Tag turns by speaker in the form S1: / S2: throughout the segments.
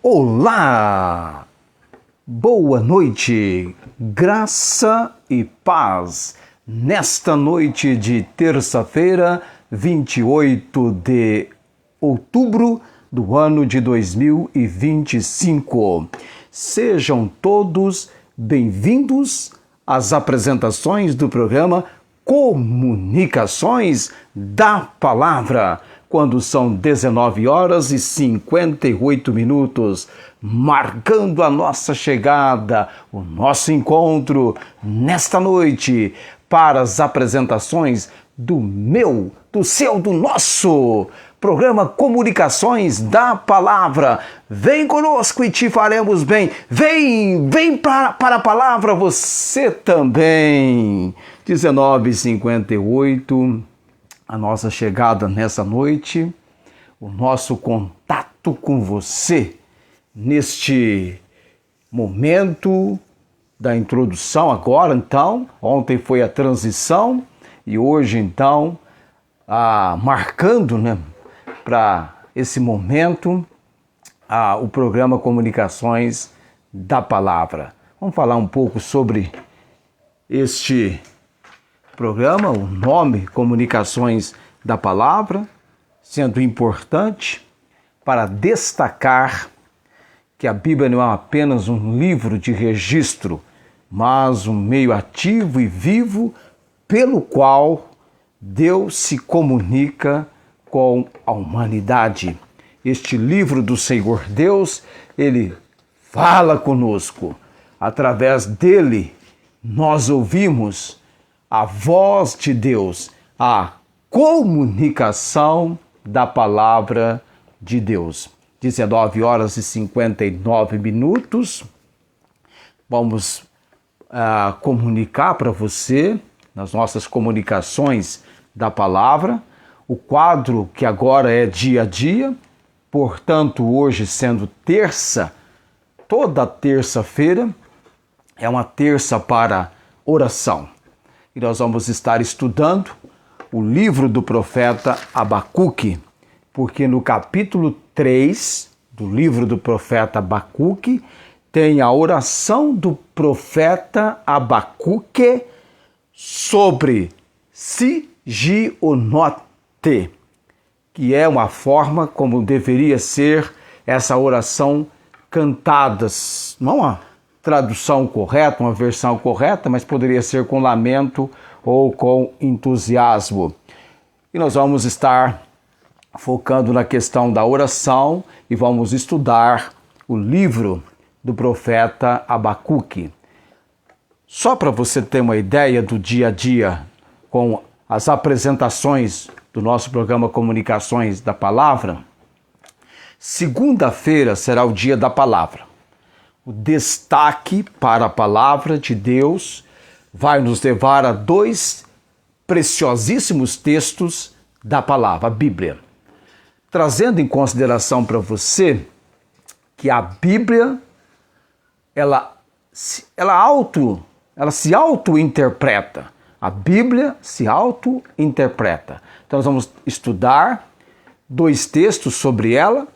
S1: Olá! Boa noite, graça e paz. Nesta noite de terça-feira, 28 de outubro do ano de 2025. Sejam todos bem-vindos às apresentações do programa Comunicações da Palavra, quando são 19 horas e 58 minutos, marcando a nossa chegada, o nosso encontro nesta noite para as apresentações do seu, do nosso programa Comunicações da Palavra. Vem conosco e te faremos bem. Vem para a palavra você também. 19h58, a nossa chegada nessa noite, o nosso contato com você neste momento da introdução agora, então. Ontem foi a transição e hoje, então, marcando, para esse momento, o programa Comunicações da Palavra. Vamos falar um pouco sobre este programa, o nome Comunicações da Palavra, sendo importante para destacar que a Bíblia não é apenas um livro de registro, mas um meio ativo e vivo pelo qual Deus se comunica com a humanidade. Este livro do Senhor Deus, ele fala conosco. Através dele, nós ouvimos a voz de Deus, a comunicação da palavra de Deus. 19 horas e 59 minutos. Vamos comunicar para você, nas nossas comunicações da palavra, o quadro que agora é dia a dia, portanto, hoje sendo terça, toda terça-feira é uma terça para oração. E nós vamos estar estudando o livro do profeta Abacuque, porque no capítulo 3 do livro do profeta Abacuque tem a oração do profeta Abacuque sobre Sigionote, que é uma forma como deveria ser essa oração cantada, não uma tradução correta, uma versão correta, mas poderia ser com lamento ou com entusiasmo. E nós vamos estar focando na questão da oração e vamos estudar o livro do profeta Abacuque. Só para você ter uma ideia do dia a dia com as apresentações do nosso programa Comunicações da Palavra, segunda-feira será o dia da palavra. O destaque para a palavra de Deus vai nos levar a dois preciosíssimos textos da palavra, a Bíblia. Trazendo em consideração para você que a Bíblia, ela se auto-interpreta. A Bíblia se auto-interpreta. Então nós vamos estudar dois textos sobre ela.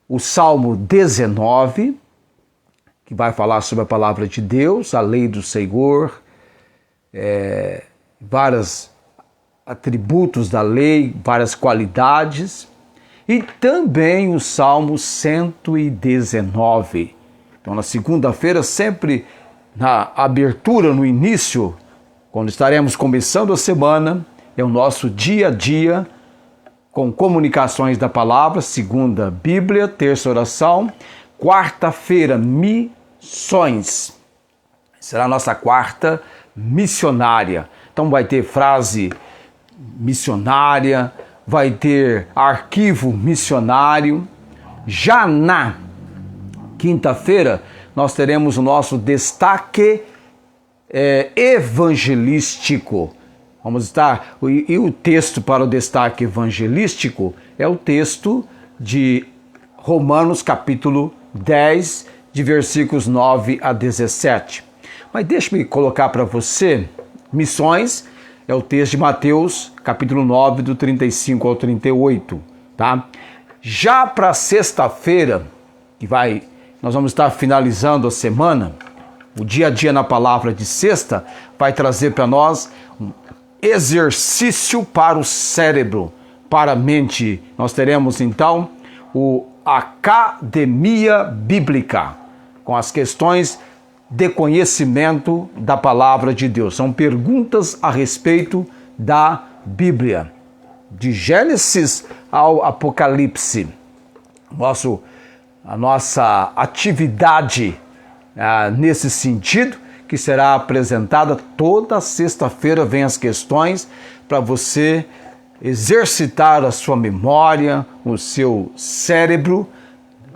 S1: O Salmo 19, que vai falar sobre a palavra de Deus, a lei do Senhor, vários atributos da lei, várias qualidades, e também o Salmo 119. Então, na segunda-feira, sempre na abertura, no início, quando estaremos começando a semana, é o nosso dia a dia com comunicações da palavra, segunda, Bíblia, terça, oração, quarta-feira, missões. Será a nossa quarta missionária. Então vai ter frase missionária, vai ter arquivo missionário. Já na quinta-feira, nós teremos o nosso destaque evangelístico. Vamos estar... E o texto para o destaque evangelístico é o texto de Romanos capítulo 10, de versículos 9 a 17. Mas deixe-me colocar para você, missões, é o texto de Mateus, capítulo 9, do 35 ao 38, tá? Já para sexta-feira, nós vamos estar finalizando a semana. O dia a dia na palavra de sexta vai trazer para nós um exercício para o cérebro, para a mente. Nós teremos então o Academia Bíblica, com as questões de conhecimento da palavra de Deus. São perguntas a respeito da Bíblia, de Gênesis ao Apocalipse. A nossa atividade nesse sentido, que será apresentada toda sexta-feira, vem as questões para você exercitar a sua memória, o seu cérebro,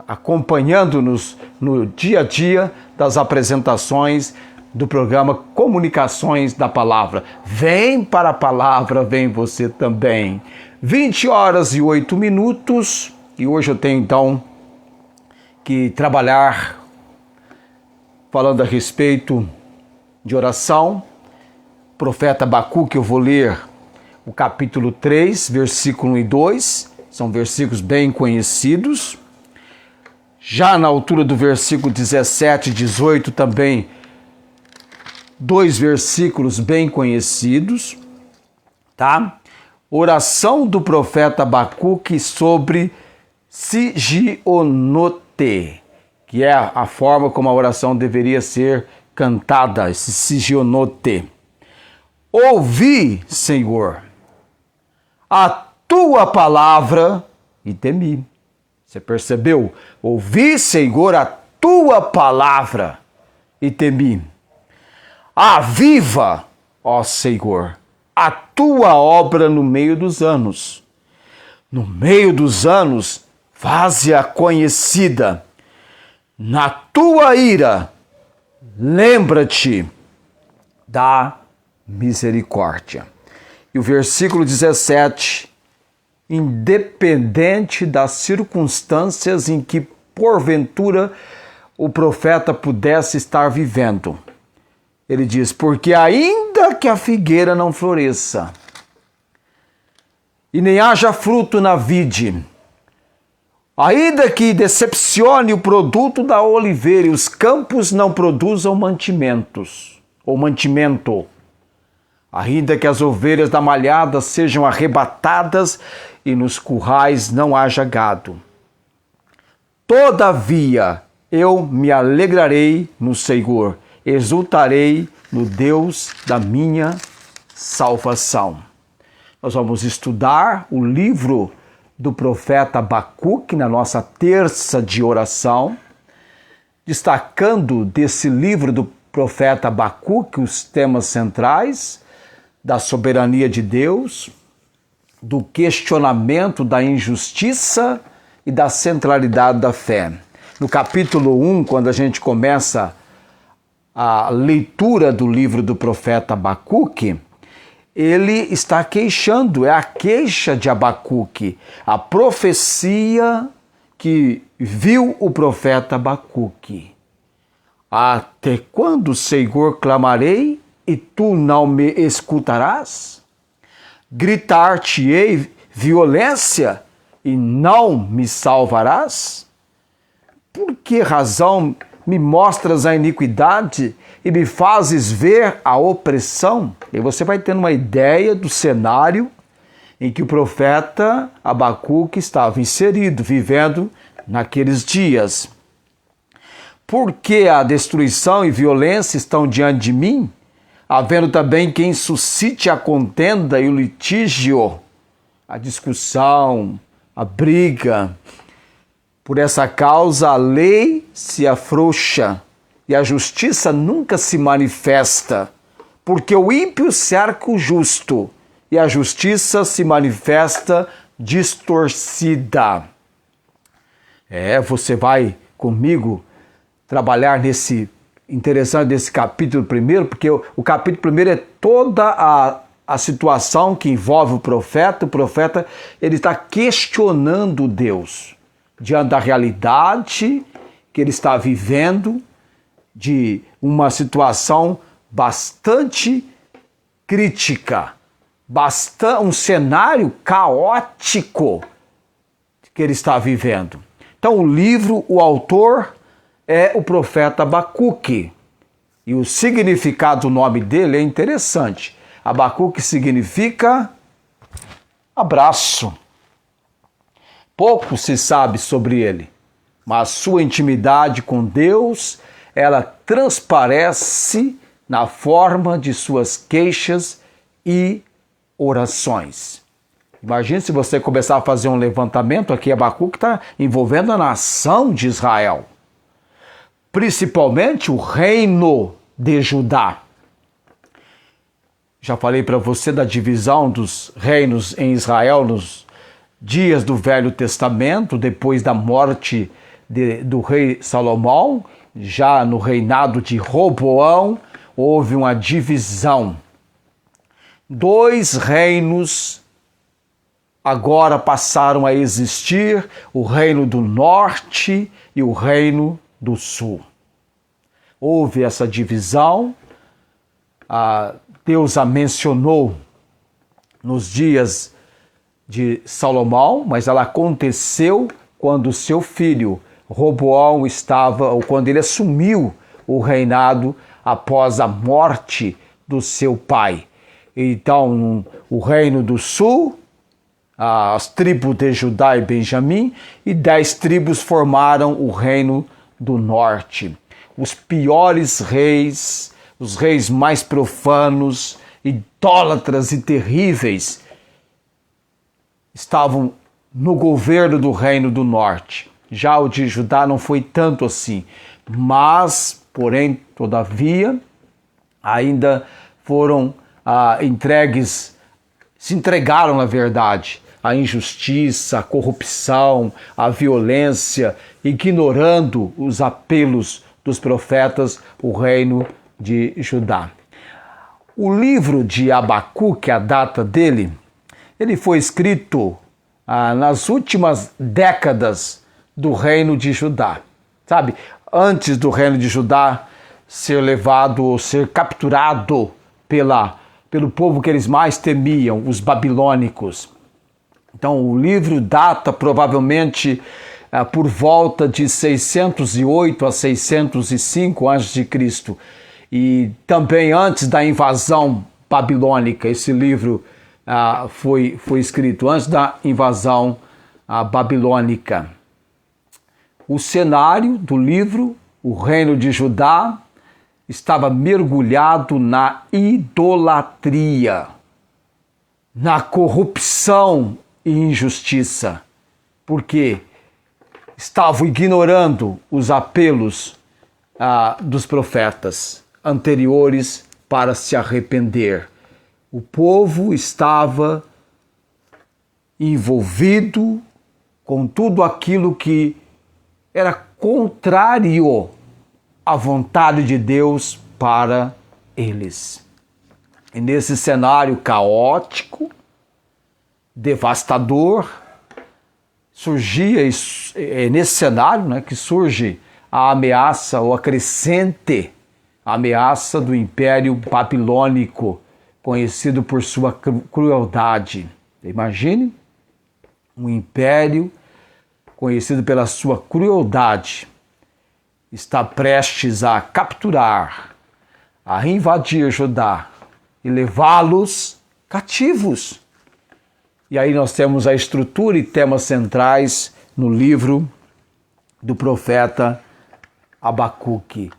S1: acompanhando-nos no dia a dia das apresentações do programa Comunicações da Palavra. Vem para a palavra, vem você também. 20h08, e hoje eu tenho então que trabalhar falando a respeito de oração. Profeta Abacuque, eu vou ler o capítulo 3, versículo 1 e 2, são versículos bem conhecidos. Já na altura do versículo 17 e 18 também, 2 versículos bem conhecidos, tá? Oração do profeta Abacuque sobre Sigionote, que é a forma como a oração deveria ser cantada, esse Sigionote. Ouvi, Senhor, a tua palavra e temi. Você percebeu? Ouvi, Senhor, a tua palavra e temi. Aviva, ó Senhor, a tua obra no meio dos anos. No meio dos anos, faze-a conhecida. Na tua ira, lembra-te da misericórdia. E o versículo 17, independente das circunstâncias em que, porventura, o profeta pudesse estar vivendo, ele diz, porque ainda que a figueira não floresça, e nem haja fruto na vide, ainda que decepcione o produto da oliveira e os campos não produzam mantimento, ainda que as ovelhas da malhada sejam arrebatadas e nos currais não haja gado, todavia eu me alegrarei no Senhor, exultarei no Deus da minha salvação. Nós vamos estudar o livro do profeta Abacuque na nossa terça de oração, destacando desse livro do profeta Abacuque os temas centrais da soberania de Deus, do questionamento da injustiça e da centralidade da fé. No capítulo 1, quando a gente começa a leitura do livro do profeta Abacuque, ele está queixando, é a queixa de Abacuque, a profecia que viu o profeta Abacuque. Até quando, Senhor, clamarei e tu não me escutarás? Gritar-te-ei violência e não me salvarás? Por que razão me mostras a iniquidade e me fazes ver a opressão? E você vai tendo uma ideia do cenário em que o profeta Abacuque estava inserido, vivendo naqueles dias. Por que a destruição e violência estão diante de mim, havendo também quem suscite a contenda e o litígio, a discussão, a briga? Por essa causa a lei se afrouxa e a justiça nunca se manifesta, porque o ímpio cerca o justo e a justiça se manifesta distorcida. Você vai comigo trabalhar interessante nesse capítulo primeiro, porque o capítulo primeiro é toda a situação que envolve o profeta ele está questionando Deus, diante da realidade que ele está vivendo, de uma situação bastante crítica, um cenário caótico que ele está vivendo. Então, Então, o autor é o profeta Abacuque. E o significado do nome dele é interessante. Abacuque significa abraço. Pouco se sabe sobre ele, mas sua intimidade com Deus, ela transparece na forma de suas queixas e orações. Imagine se você começar a fazer um levantamento aqui, Abacuque está envolvendo a nação de Israel, principalmente o reino de Judá. Já falei para você da divisão dos reinos em Israel nos dias do Velho Testamento, depois da morte do rei Salomão. Já no reinado de Roboão, houve uma divisão. 2 reinos agora passaram a existir, o reino do norte e o reino do sul. Houve essa divisão, Deus a mencionou nos dias de Salomão, mas ela aconteceu quando seu filho Roboão ou quando ele assumiu o reinado após a morte do seu pai. Então, o reino do sul, as tribos de Judá e Benjamim, e 10 tribos formaram o reino do norte. Os piores reis, os reis mais profanos, idólatras e terríveis, estavam no governo do reino do norte. Já o de Judá não foi tanto assim, mas, porém, todavia, ainda foram se entregaram, na verdade, à injustiça, à corrupção, à violência, ignorando os apelos dos profetas, o reino de Judá. O livro de Abacuque, a data dele, ele foi escrito nas últimas décadas do reino de Judá. Sabe, antes do reino de Judá ser levado ou ser capturado pelo povo que eles mais temiam, os babilônicos. Então, o livro data provavelmente por volta de 608 a 605 a.C. E também antes da invasão babilônica. Esse livro foi escrito antes da invasão babilônica. O cenário do livro, o reino de Judá, estava mergulhado na idolatria, na corrupção e injustiça, porque estavam ignorando os apelos dos profetas anteriores para se arrepender. O povo estava envolvido com tudo aquilo que era contrário à vontade de Deus para eles. E nesse cenário caótico, devastador, nesse cenário, que surge a ameaça ou a crescente ameaça do Império Babilônico, conhecido por sua crueldade. Imagine um império conhecido pela sua crueldade, está prestes a capturar, a invadir Judá e levá-los cativos. E aí nós temos a estrutura e temas centrais no livro do profeta Abacuque.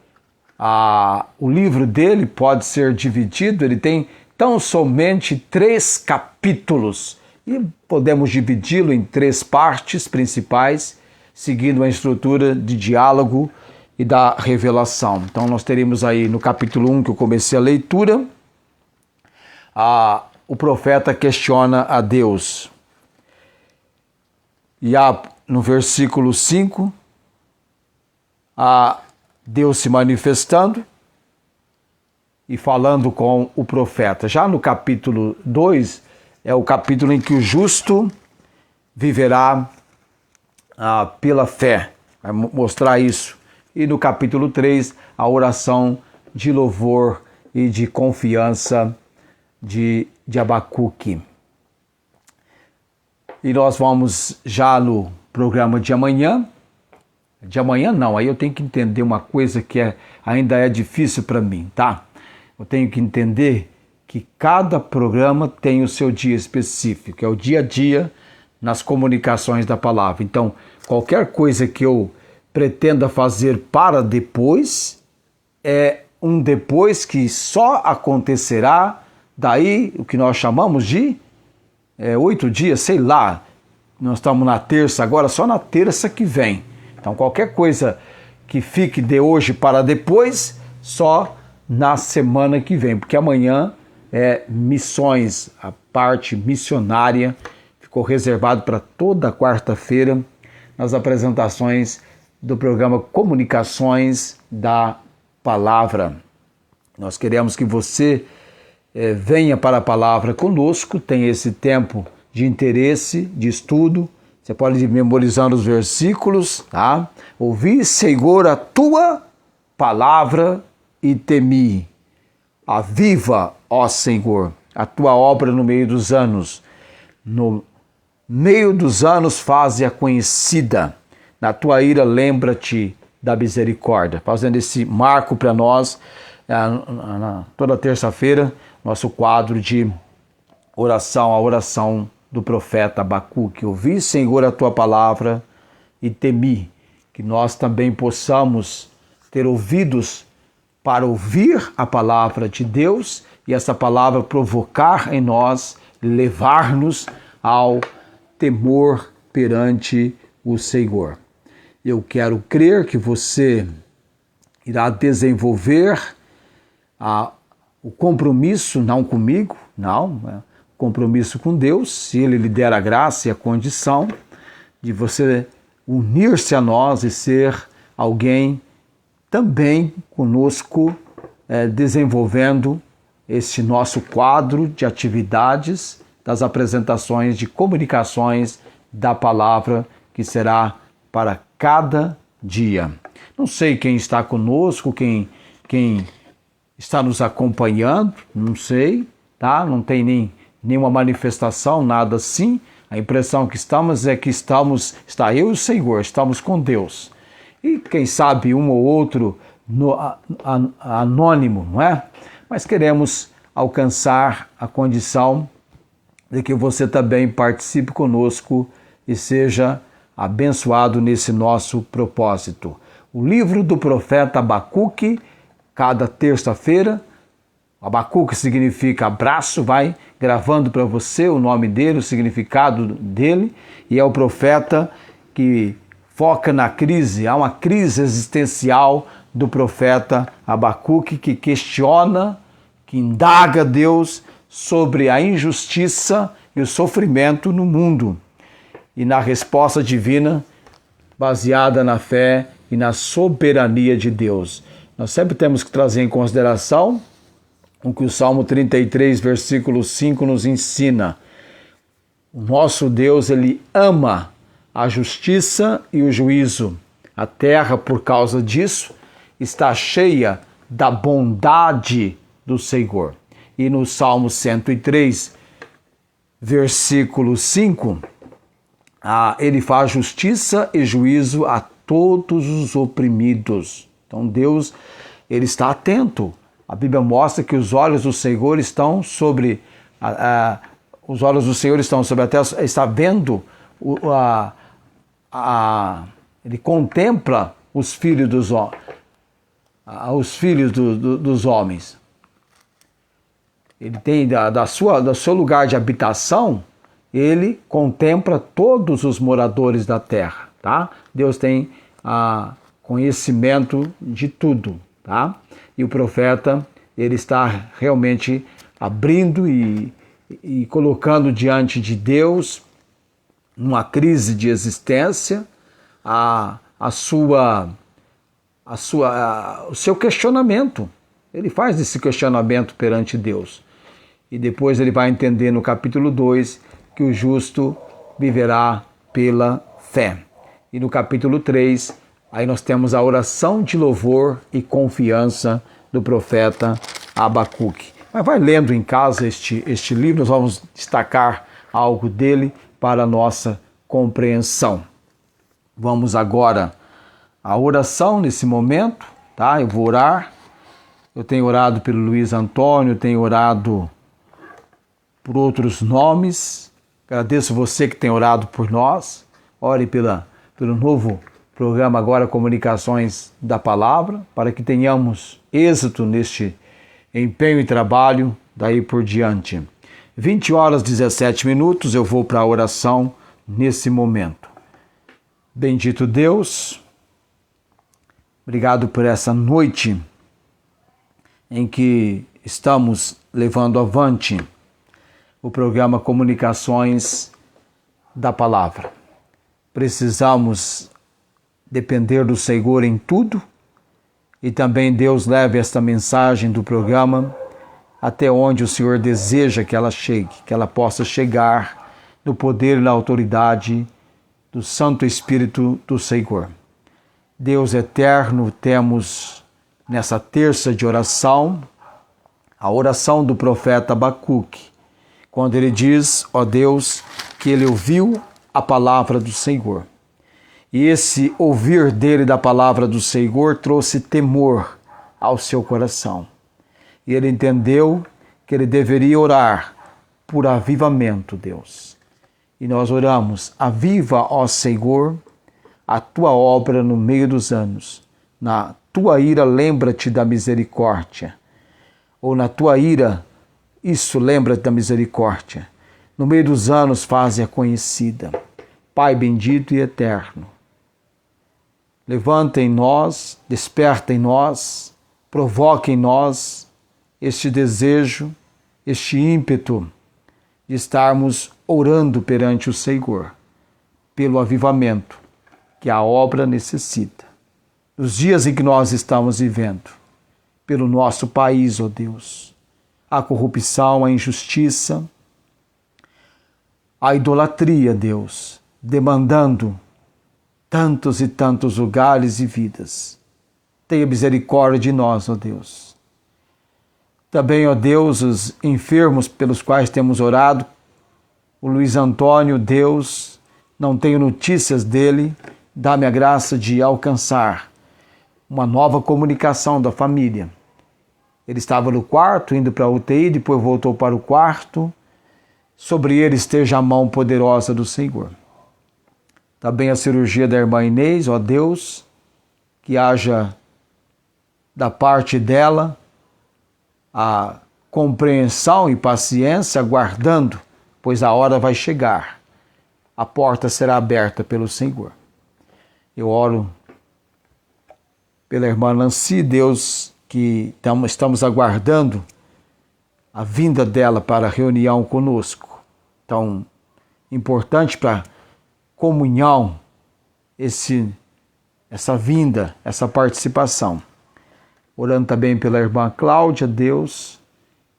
S1: O livro dele pode ser dividido, ele tem tão somente 3 capítulos e podemos dividi-lo em 3 partes principais, seguindo a estrutura de diálogo e da revelação. Então nós teremos aí no capítulo 1, que eu comecei a leitura, o profeta questiona a Deus. E no versículo 5, Deus se manifestando e falando com o profeta. Já no capítulo 2, é o capítulo em que o justo viverá pela fé. Vai mostrar isso. E no capítulo 3, a oração de louvor e de confiança de Abacuque. E nós vamos já no programa de amanhã De amanhã não, aí eu tenho que entender uma coisa que ainda é difícil para mim, tá? Eu tenho que entender que cada programa tem o seu dia específico, é o dia a dia nas comunicações da palavra. Então, qualquer coisa que eu pretenda fazer para depois, é um depois que só acontecerá daí o que nós chamamos de 8 dias, sei lá. Nós estamos na terça agora, só na terça que vem. Então qualquer coisa que fique de hoje para depois, só na semana que vem, porque amanhã é missões, a parte missionária ficou reservado para toda quarta-feira nas apresentações do programa Comunicações da Palavra. Nós queremos que você venha para a palavra conosco, tenha esse tempo de interesse, de estudo. Você pode ir memorizando os versículos, tá? Ouvi, Senhor, a tua palavra e temi. Aviva, ó Senhor, a tua obra no meio dos anos. No meio dos anos faze-a conhecida. Na tua ira lembra-te da misericórdia. Fazendo esse marco para nós, toda terça-feira, nosso quadro de oração, a oração do profeta Abacuque. Ouvi, Senhor, a tua palavra e temi. Que nós também possamos ter ouvidos para ouvir a palavra de Deus e essa palavra provocar em nós, levar-nos ao temor perante o Senhor. Eu quero crer que você irá desenvolver o compromisso, não comigo, não, compromisso com Deus, se Ele lhe der a graça e a condição de você unir-se a nós e ser alguém também conosco, desenvolvendo este nosso quadro de atividades das apresentações de comunicações da palavra que será para cada dia. Não sei quem está conosco, quem está nos acompanhando, não sei, tá? Não tem nenhuma manifestação, nada assim. A impressão que estamos é que está eu e o Senhor, estamos com Deus. E quem sabe um ou outro anônimo, não é? Mas queremos alcançar a condição de que você também participe conosco e seja abençoado nesse nosso propósito. O livro do profeta Abacuque, cada terça-feira. Abacuque significa abraço, vai gravando para você o nome dele, o significado dele, e é o profeta que foca na crise. Há uma crise existencial do profeta Abacuque que questiona, que indaga Deus sobre a injustiça e o sofrimento no mundo. E na resposta divina, baseada na fé e na soberania de Deus. Nós sempre temos que trazer em consideração o que o Salmo 33, versículo 5 nos ensina. O nosso Deus, Ele ama a justiça e o juízo. A terra, por causa disso, está cheia da bondade do Senhor. E no Salmo 103, versículo 5, Ele faz justiça e juízo a todos os oprimidos. Então Deus, Ele está atento. A Bíblia mostra que os olhos do Senhor estão sobre a terra, está vendo, Ele contempla os filhos dos homens. Ele tem do seu lugar de habitação, Ele contempla todos os moradores da terra, tá? Deus tem conhecimento de tudo, tá? E o profeta, ele está realmente abrindo e colocando diante de Deus, numa crise de existência, o seu questionamento. Ele faz esse questionamento perante Deus. E depois ele vai entender no capítulo 2 que o justo viverá pela fé. E no capítulo 3, aí nós temos a oração de louvor e confiança do profeta Abacuque. Mas vai lendo em casa este livro, nós vamos destacar algo dele para a nossa compreensão. Vamos agora a oração nesse momento, tá? Eu vou orar. Eu tenho orado pelo Luiz Antônio, tenho orado por outros nomes. Agradeço você que tem orado por nós. Ore pelo novo programa agora Comunicações da Palavra, para que tenhamos êxito neste empenho e trabalho daí por diante. 20 horas 17 minutos, eu vou para a oração nesse momento. Bendito Deus, obrigado por essa noite em que estamos levando avante o programa Comunicações da Palavra. Precisamos depender do Senhor em tudo e também Deus leve esta mensagem do programa até onde o Senhor deseja que ela chegue, que ela possa chegar no poder e na autoridade do Santo Espírito do Senhor. Deus eterno, temos nessa terça de oração a oração do profeta Abacuque, quando ele diz, ó Deus, que ele ouviu a palavra do Senhor. E esse ouvir dele da palavra do Senhor trouxe temor ao seu coração. E ele entendeu que ele deveria orar por avivamento, Deus. E nós oramos, aviva, ó Senhor, a tua obra no meio dos anos. Na tua ira, lembra-te da misericórdia. Ou na tua ira, isso, lembra-te da misericórdia. No meio dos anos, faze-a conhecida. Pai bendito e eterno, levanta em nós, desperta em nós, provoca em nós este desejo, este ímpeto de estarmos orando perante o Senhor, pelo avivamento que a obra necessita. Nos dias em que nós estamos vivendo, pelo nosso país, ó Deus, a corrupção, a injustiça, a idolatria, Deus, demandando tantos e tantos lugares e vidas. Tenha misericórdia de nós, ó Deus. Também, ó Deus, os enfermos pelos quais temos orado, o Luiz Antônio, Deus, não tenho notícias dele, dá-me a graça de alcançar uma nova comunicação da família. Ele estava no quarto, indo para a UTI, depois voltou para o quarto. Sobre ele esteja a mão poderosa do Senhor. Também a cirurgia da irmã Inês, ó Deus, que haja da parte dela a compreensão e paciência, aguardando, pois a hora vai chegar. A porta será aberta pelo Senhor. Eu oro pela irmã Nancy, Deus, que estamos aguardando a vinda dela para a reunião conosco. Tão importante para comunhão, essa vinda, essa participação. Orando também pela irmã Cláudia, Deus,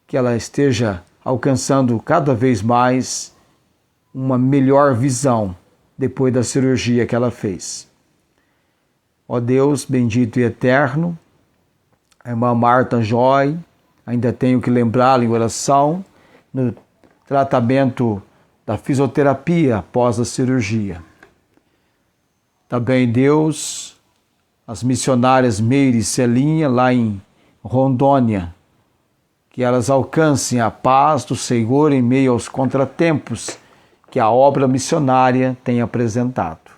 S1: que ela esteja alcançando cada vez mais uma melhor visão depois da cirurgia que ela fez. Ó Deus, bendito e eterno, a irmã Marta Joy, ainda tenho que lembrá-la em oração, no tratamento da fisioterapia após a cirurgia. Também, Deus, as missionárias Meire e Celinha, lá em Rondônia, que elas alcancem a paz do Senhor em meio aos contratempos que a obra missionária tem apresentado.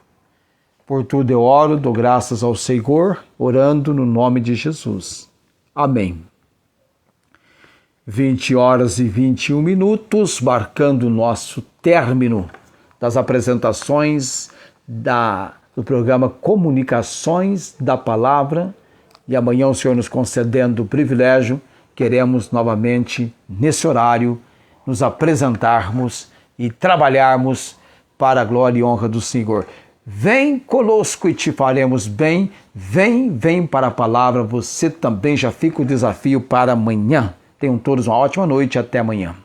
S1: Por tudo eu oro, dou graças ao Senhor, orando no nome de Jesus. Amém. 20 horas e 21 minutos, marcando o nosso término das apresentações do programa Comunicações da Palavra. E amanhã o Senhor nos concedendo o privilégio, queremos novamente, nesse horário, nos apresentarmos e trabalharmos para a glória e honra do Senhor. Vem conosco e te faremos bem. Vem para a palavra. Você também já fica o desafio para amanhã. Tenham todos uma ótima noite e até amanhã.